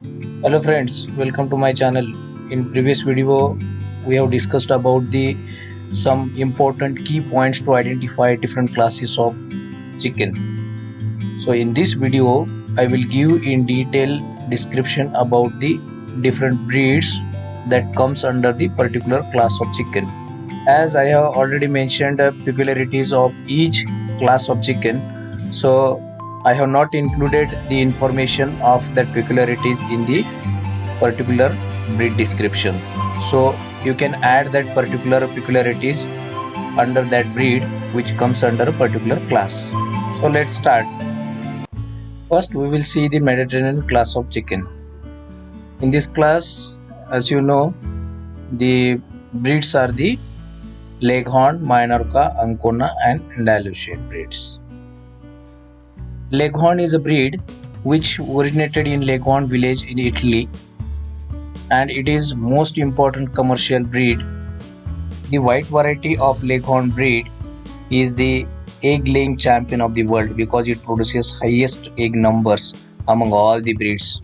Hello friends, welcome to my channel. In previous video, we have discussed about the some important key points to identify different classes of chicken. So in this video, I will give in detail description about the different breeds that comes under the particular class of chicken. As I have already mentioned peculiarities of each class of chicken, so I have not included the information of that peculiarities in the particular breed description. So you can add that particular peculiarities under that breed which comes under a particular class. So let's start. First we will see the Mediterranean class of chicken. In this class, as you know, the breeds are the Leghorn, Minorca, Ancona and Andalusian breeds. Leghorn is a breed which originated in Leghorn village in Italy, and it is most important commercial breed. The white variety of Leghorn breed is the egg laying champion of the world because it produces highest egg numbers among all the breeds,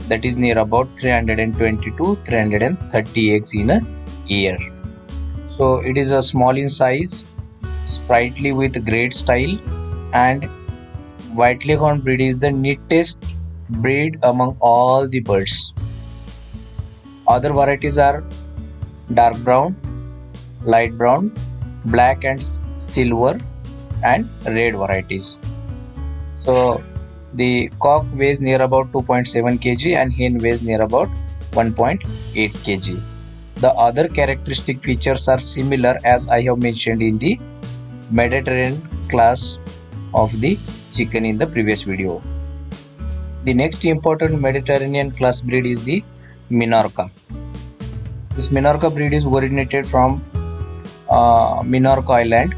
that is near about 320 to 330 eggs in a year. So it is a small in size, sprightly with great style, and white Leghorn breed is the neatest breed among all the birds. Other varieties are dark brown, light brown, black and silver and red varieties. So the cock weighs near about 2.7 kg and hen weighs near about 1.8 kg. The other characteristic features are similar as I have mentioned in the Mediterranean class of the chicken in the previous video. The next important Mediterranean class breed is the Minorca. This Minorca breed is originated from Minorca Island,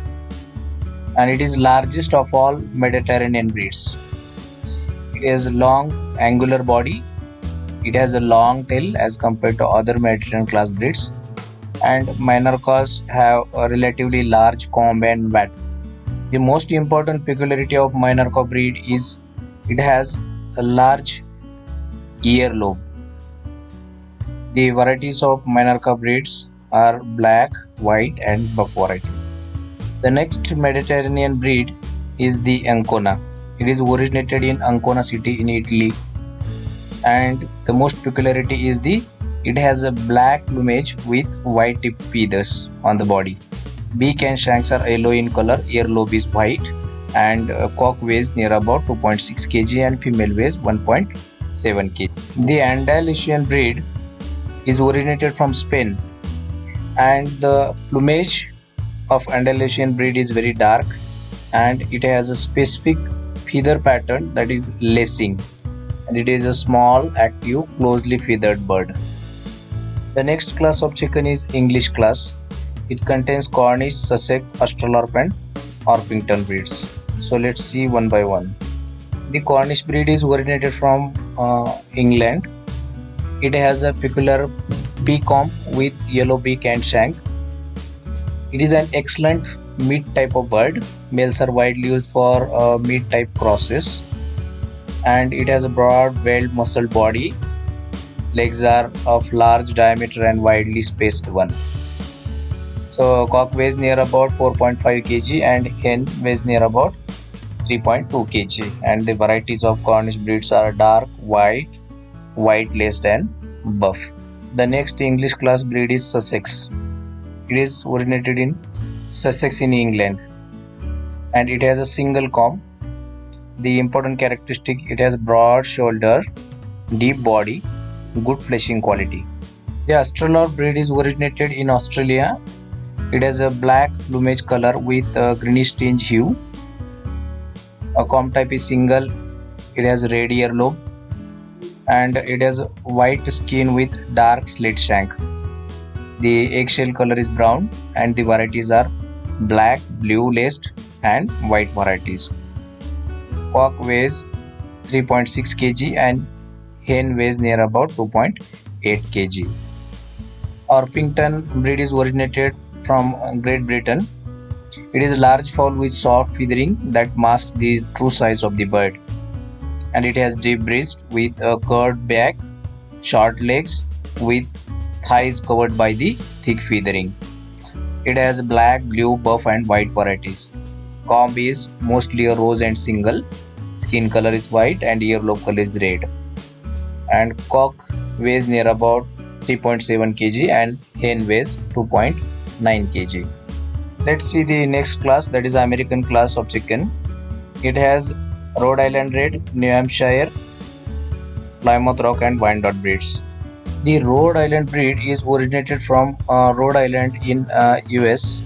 and it is largest of all Mediterranean breeds. It has long angular body. It has a long tail as compared to other Mediterranean class breeds, and Minorcas have a relatively large comb and vat. The most important peculiarity of Minorca breed is it has a large earlobe. The varieties of Minorca breeds are black, white and buff varieties. The next Mediterranean breed is the Ancona. It is originated in Ancona city in Italy, and the most peculiarity is it has a black plumage with white tip feathers on the body. Beak and shanks are yellow in color, earlobe is white, and cock weighs near about 2.6 kg and female weighs 1.7 kg. The Andalusian breed is originated from Spain, and the plumage of Andalusian breed is very dark, and it has a specific feather pattern, that is lacing, and it is a small, active, closely feathered bird. The next class of chicken is English class. It contains Cornish, Sussex, Australorp and Orpington breeds. So let's see one by one. The Cornish breed is originated from England. It has a peculiar beak comb with yellow beak and shank. It is an excellent meat type of bird. Males are widely used for meat type crosses, and it has a broad, well-muscled body. Legs are of large diameter and widely spaced one. So cock weighs near about 4.5 kg and hen weighs near about 3.2 kg, and the varieties of Cornish breeds are dark, white, white laced and buff. The next English class breed is Sussex. It is originated in Sussex in England, and it has a single comb. The important characteristic, it has broad shoulder, deep body, good fleshing quality. The Australorp breed is originated in Australia. It has a black plumage color with a greenish tinge hue. A comb type is single. It has red earlobe, and it has white skin with dark slit shank. The eggshell color is brown, and the varieties are black, blue laced and white varieties. Cock weighs 3.6 kg and hen weighs near about 2.8 kg. Orpington breed is originated from Great Britain. It is a large fowl with soft feathering that masks the true size of the bird, and it has deep breast with a curved back short legs with thighs covered by the thick feathering. It has black, blue, buff and white varieties. Comb is mostly a rose and single. Skin color is white and earlobe color is red. And cock weighs near about 3.7 kg and hen weighs 2.9 kg. Let's see the next class, that is American class of chicken. It has Rhode Island Red, New Hampshire, Plymouth Rock and Wyandotte breeds. The Rhode Island breed is originated from Rhode Island in US.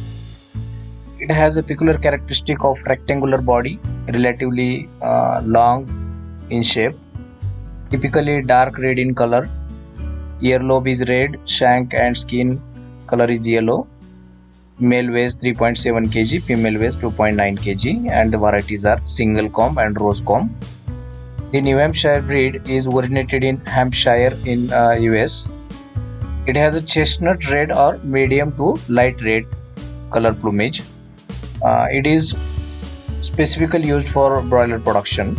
It has a peculiar characteristic of rectangular body, relatively long in shape, typically dark red in color. Earlobe is red, shank and skin color is yellow. Male weighs 3.7 kg, female weighs 2.9 kg, and the varieties are single comb and rose comb. The New Hampshire breed is originated in Hampshire in US. It has a chestnut red or medium to light red color plumage. It is specifically used for broiler production.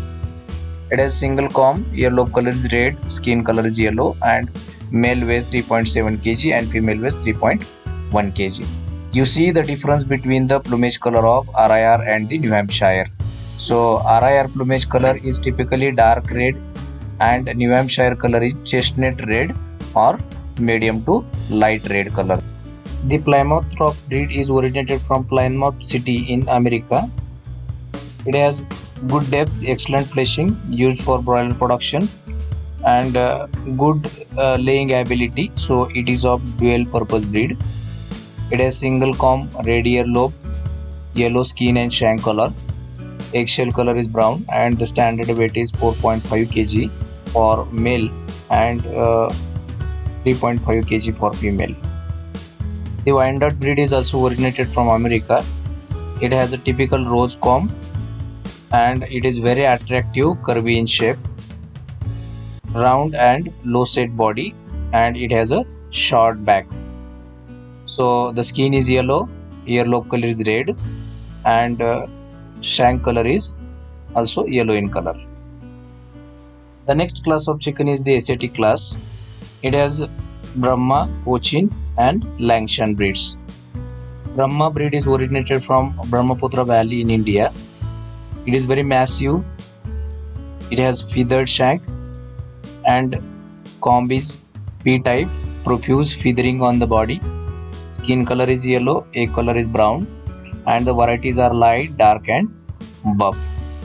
It has single comb, earlobe color is red, skin color is yellow, and male weighs 3.7 kg and female weighs 3.1 kg. You see the difference between the plumage color of RIR and the New Hampshire. So RIR plumage color is typically dark red and New Hampshire color is chestnut red or medium to light red color. The Plymouth Rock breed is originated from Plymouth City in America. It has good depth, excellent fleshing, used for broiler production, and good laying ability. So it is of dual purpose breed. It has single comb, red earlobe, yellow skin and shank color. Eggshell color is brown and the standard weight is 4.5 kg for male and 3.5 kg for female. The Wyandotte breed is also originated from America. It has a typical rose comb and it is very attractive, curvy in shape, round and low set body, and it has a short back. So the skin is yellow, earlobe color is red, and shank color is also yellow in color. The next class of chicken is the Asiatic class. It has Brahma, Cochin and Langshan breeds. Brahma breed is originated from Brahmaputra Valley in India. It is very massive. It has feathered shank and comb is P-type, profuse feathering on the body. Skin color is yellow, egg color is brown, and the varieties are light, dark and buff.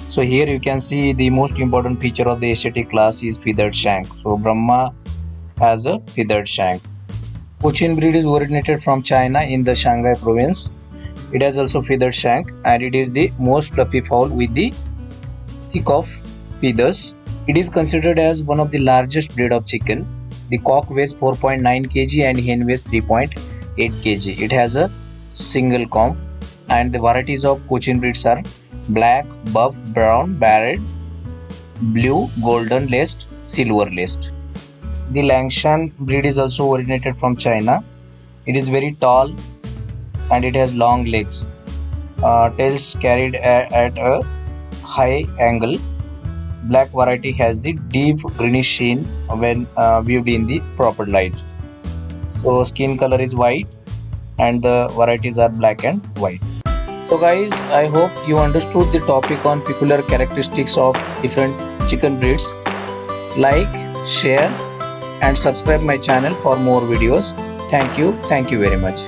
So here you can see the most important feature of the Asiatic class is feathered shank. So Brahma has a feathered shank. Cochin breed is originated from China in the Shanghai province. It has also feathered shank and it is the most fluffy fowl with the thick of feathers. It is considered as one of the largest breed of chicken. The cock weighs 4.9 kg and hen weighs 3.8 kg. It has a single comb and the varieties of Cochin breeds are black, buff, brown, barred, blue, golden laced, silver laced. The Langshan breed is also originated from China. It is very tall and it has long legs. Tails carried at a high angle. Black variety has the deep greenish sheen when viewed in the proper light. So skin color is white and the varieties are black and white. So guys, I hope you understood the topic on peculiar characteristics of different chicken breeds. Like, share and subscribe my channel for more videos. Thank you very much.